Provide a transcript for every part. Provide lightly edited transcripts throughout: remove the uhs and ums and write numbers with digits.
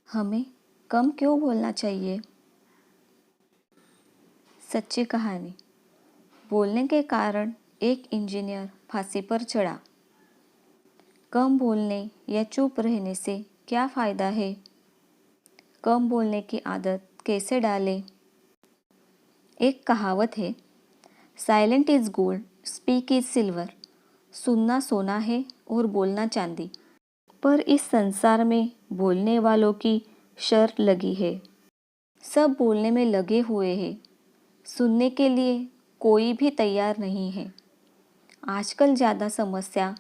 हमें कम क्यों बोलना चाहिए? सच्ची कहानी। बोलने के कारण एक इंजीनियर फांसी पर चढ़ा। कम बोलने या चुप रहने से क्या फ़ायदा है? कम बोलने की आदत कैसे डालें? एक कहावत है, silent is gold, speak is silver. सुनना सोना है और बोलना चांदी। पर इस संसार में बोलने वालों की शर्त लगी है। सब बोलने में लगे हुए हैं, सुनने के लिए कोई भी तैयार नहीं है। आजकल ज़्यादा समस्या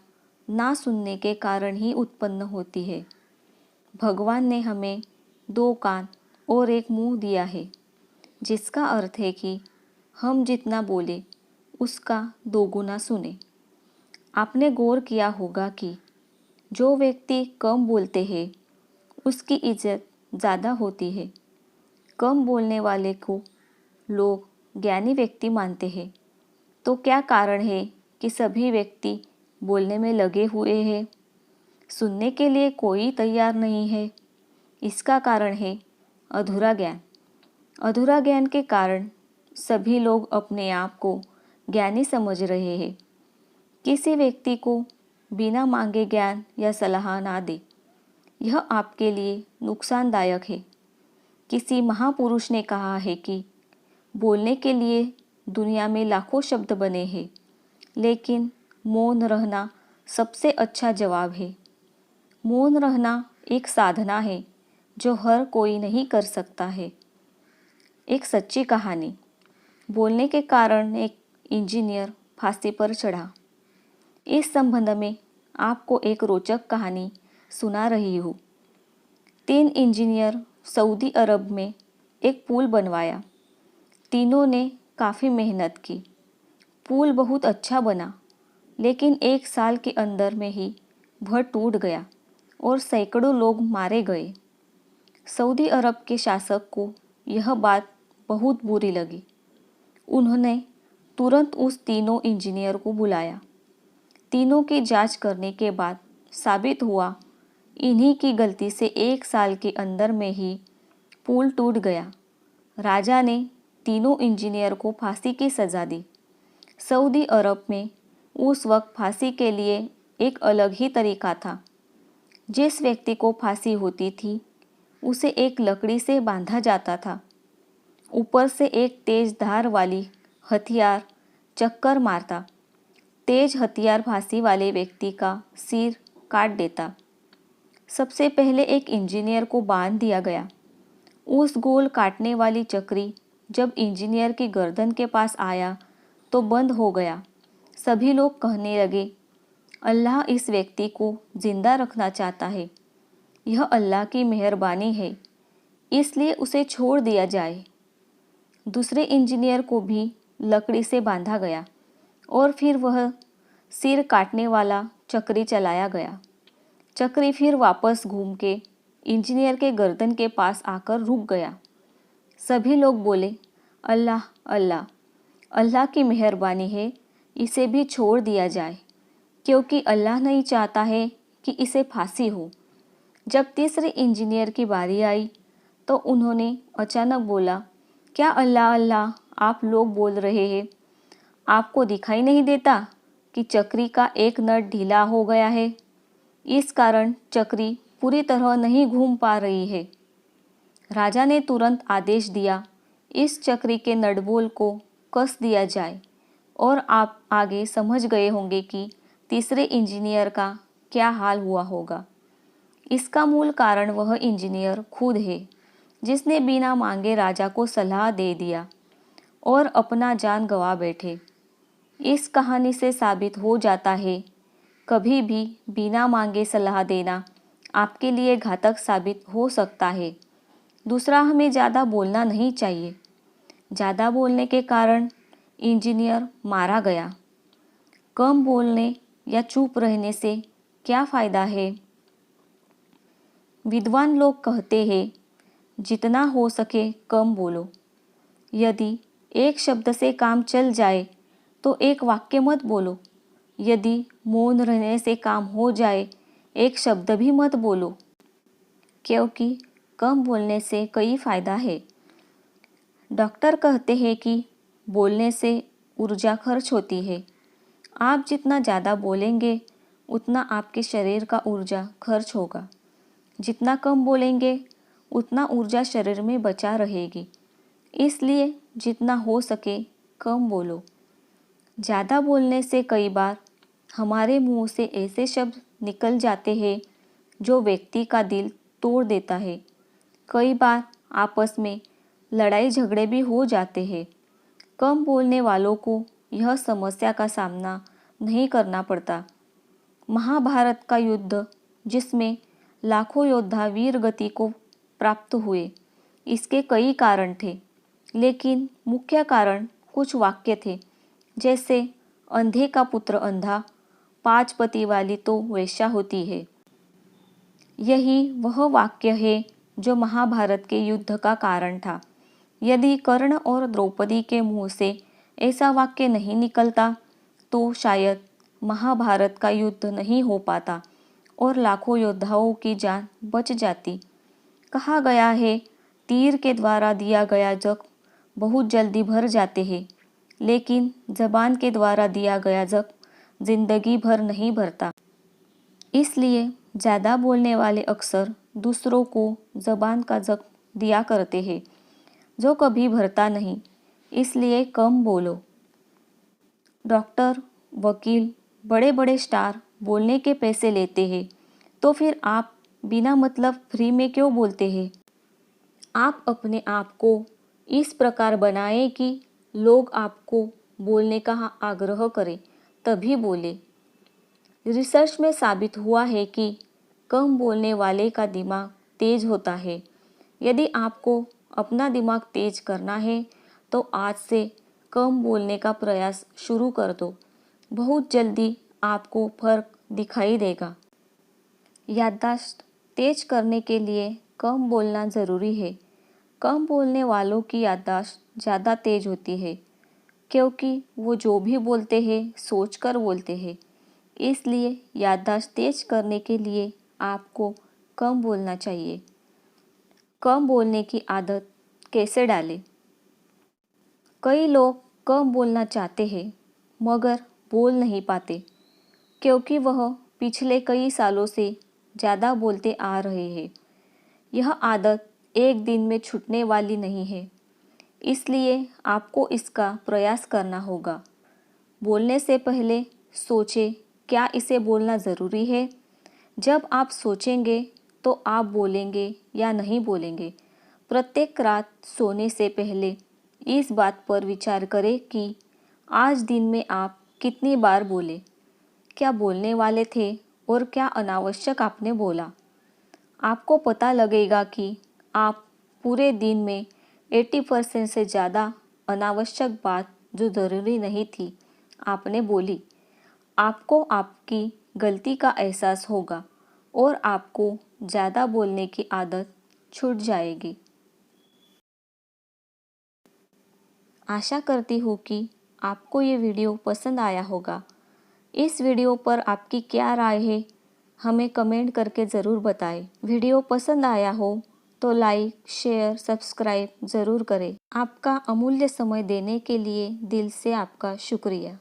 ना सुनने के कारण ही उत्पन्न होती है। भगवान ने हमें 2 कान और 1 मुंह दिया है, जिसका अर्थ है कि हम जितना बोले उसका 2 गुना सुने। आपने गौर किया होगा कि जो व्यक्ति कम बोलते हैं उसकी इज्जत ज़्यादा होती है। कम बोलने वाले को लोग ज्ञानी व्यक्ति मानते हैं। तो क्या कारण है कि सभी व्यक्ति बोलने में लगे हुए हैं, सुनने के लिए कोई तैयार नहीं है? इसका कारण है अधूरा ज्ञान। अधूरा ज्ञान के कारण सभी लोग अपने आप को ज्ञानी समझ रहे हैं। किसी व्यक्ति को बिना मांगे ज्ञान या सलाह ना दे, यह आपके लिए नुकसानदायक है। किसी महापुरुष ने कहा है कि बोलने के लिए दुनिया में लाखों शब्द बने हैं, लेकिन मौन रहना सबसे अच्छा जवाब है। मौन रहना एक साधना है जो हर कोई नहीं कर सकता है। एक सच्ची कहानी। बोलने के कारण एक इंजीनियर फांसी पर चढ़ा। इस संबंध में आपको एक रोचक कहानी सुना रही हूँ। 3 इंजीनियर सऊदी अरब में एक पुल बनवाया। तीनों ने काफ़ी मेहनत की। पुल बहुत अच्छा बना, लेकिन 1 साल के अंदर में ही वह टूट गया और सैकड़ों लोग मारे गए। सऊदी अरब के शासक को यह बात बहुत बुरी लगी। उन्होंने तुरंत उस तीनों इंजीनियर को बुलाया। तीनों की जांच करने के बाद साबित हुआ इन्हीं की गलती से 1 साल के अंदर में ही पुल टूट गया। राजा ने तीनों इंजीनियर को फांसी की सज़ा दी। सऊदी अरब में उस वक्त फांसी के लिए एक अलग ही तरीका था। जिस व्यक्ति को फांसी होती थी उसे एक लकड़ी से बांधा जाता था। ऊपर से एक तेज धार वाली हथियार चक्कर मारता। तेज हथियार फांसी वाले व्यक्ति का सिर काट देता। सबसे पहले एक इंजीनियर को बांध दिया गया। उस गोल काटने वाली चक्री जब इंजीनियर की गर्दन के पास आया तो बंद हो गया। सभी लोग कहने लगे, अल्लाह इस व्यक्ति को जिंदा रखना चाहता है। यह अल्लाह की मेहरबानी है, इसलिए उसे छोड़ दिया जाए। दूसरे इंजीनियर को भी लकड़ी से बांधा गया और फिर वह सिर काटने वाला चक्री चलाया गया। चक्री फिर वापस घूम के इंजीनियर के गर्दन के पास आकर रुक गया। सभी लोग बोले, अल्लाह अल्लाह, अल्लाह की मेहरबानी है, इसे भी छोड़ दिया जाए, क्योंकि अल्लाह नहीं चाहता है कि इसे फांसी हो। जब तीसरे इंजीनियर की बारी आई तो उन्होंने अचानक बोला, क्या अल्लाह अल्लाह आप लोग बोल रहे हैं? आपको दिखाई नहीं देता कि चक्री का एक नट ढीला हो गया है? इस कारण चक्री पूरी तरह नहीं घूम पा रही है। राजा ने तुरंत आदेश दिया, इस चक्री के नटबोल्ट को कस दिया जाए। और आप आगे समझ गए होंगे कि तीसरे इंजीनियर का क्या हाल हुआ होगा। इसका मूल कारण वह इंजीनियर खुद है, जिसने बिना मांगे राजा को सलाह दे दिया और अपना जान गंवा बैठे। इस कहानी से साबित हो जाता है, कभी भी बिना मांगे सलाह देना आपके लिए घातक साबित हो सकता है। दूसरा, हमें ज़्यादा बोलना नहीं चाहिए। ज़्यादा बोलने के कारण इंजीनियर मारा गया। कम बोलने या चुप रहने से क्या फ़ायदा है? विद्वान लोग कहते हैं, जितना हो सके कम बोलो। यदि एक शब्द से काम चल जाए तो एक वाक्य मत बोलो। यदि मौन रहने से काम हो जाए, एक शब्द भी मत बोलो, क्योंकि कम बोलने से कई फ़ायदा है। डॉक्टर कहते हैं कि बोलने से ऊर्जा खर्च होती है। आप जितना ज़्यादा बोलेंगे उतना आपके शरीर का ऊर्जा खर्च होगा। जितना कम बोलेंगे उतना ऊर्जा शरीर में बचा रहेगी। इसलिए जितना हो सके कम बोलो। ज़्यादा बोलने से कई बार हमारे मुंह से ऐसे शब्द निकल जाते हैं जो व्यक्ति का दिल तोड़ देता है। कई बार आपस में लड़ाई झगड़े भी हो जाते हैं। कम बोलने वालों को यह समस्या का सामना नहीं करना पड़ता। महाभारत का युद्ध, जिसमें लाखों योद्धा वीर गति को प्राप्त हुए, इसके कई कारण थे, लेकिन मुख्य कारण कुछ वाक्य थे, जैसे अंधे का पुत्र अंधा, 5 पति वाली तो वेश्या होती है। यही वह वाक्य है जो महाभारत के युद्ध का कारण था। यदि कर्ण और द्रौपदी के मुंह से ऐसा वाक्य नहीं निकलता तो शायद महाभारत का युद्ध नहीं हो पाता और लाखों योद्धाओं की जान बच जाती। कहा गया है, तीर के द्वारा दिया गया जख्म बहुत जल्दी भर जाते हैं, लेकिन जबान के द्वारा दिया गया जख्म जिंदगी भर नहीं भरता। इसलिए ज़्यादा बोलने वाले अक्सर दूसरों को जबान का जख्म दिया करते हैं जो कभी भरता नहीं। इसलिए कम बोलो। डॉक्टर, वकील, बड़े बड़े स्टार बोलने के पैसे लेते हैं, तो फिर आप बिना मतलब फ्री में क्यों बोलते हैं? आप अपने आप को इस प्रकार बनाएं कि लोग आपको बोलने का आग्रह करें, तभी बोले। रिसर्च में साबित हुआ है कि कम बोलने वाले का दिमाग तेज होता है। यदि आपको अपना दिमाग तेज करना है तो आज से कम बोलने का प्रयास शुरू कर दो। बहुत जल्दी आपको फर्क दिखाई देगा। याददाश्त तेज करने के लिए कम बोलना ज़रूरी है। कम बोलने वालों की याददाश्त ज़्यादा तेज होती है, क्योंकि वो जो भी बोलते हैं सोचकर बोलते हैं। इसलिए याददाश्त तेज करने के लिए आपको कम बोलना चाहिए। कम बोलने की आदत कैसे डालें? कई लोग कम बोलना चाहते हैं मगर बोल नहीं पाते, क्योंकि वह पिछले कई सालों से ज़्यादा बोलते आ रहे हैं। यह आदत एक दिन में छूटने वाली नहीं है, इसलिए आपको इसका प्रयास करना होगा। बोलने से पहले सोचें, क्या इसे बोलना ज़रूरी है? जब आप सोचेंगे तो आप बोलेंगे या नहीं बोलेंगे। प्रत्येक रात सोने से पहले इस बात पर विचार करें कि आज दिन में आप कितनी बार बोले, क्या बोलने वाले थे और क्या अनावश्यक आपने बोला। आपको पता लगेगा कि आप पूरे दिन में 80% से ज़्यादा अनावश्यक बात जो ज़रूरी नहीं थी आपने बोली। आपको आपकी गलती का एहसास होगा और आपको ज़्यादा बोलने की आदत छूट जाएगी। आशा करती हूँ कि आपको ये वीडियो पसंद आया होगा। इस वीडियो पर आपकी क्या राय है, हमें कमेंट करके ज़रूर बताएं। वीडियो पसंद आया हो तो लाइक, शेयर, सब्सक्राइब ज़रूर करें। आपका अमूल्य समय देने के लिए दिल से आपका शुक्रिया।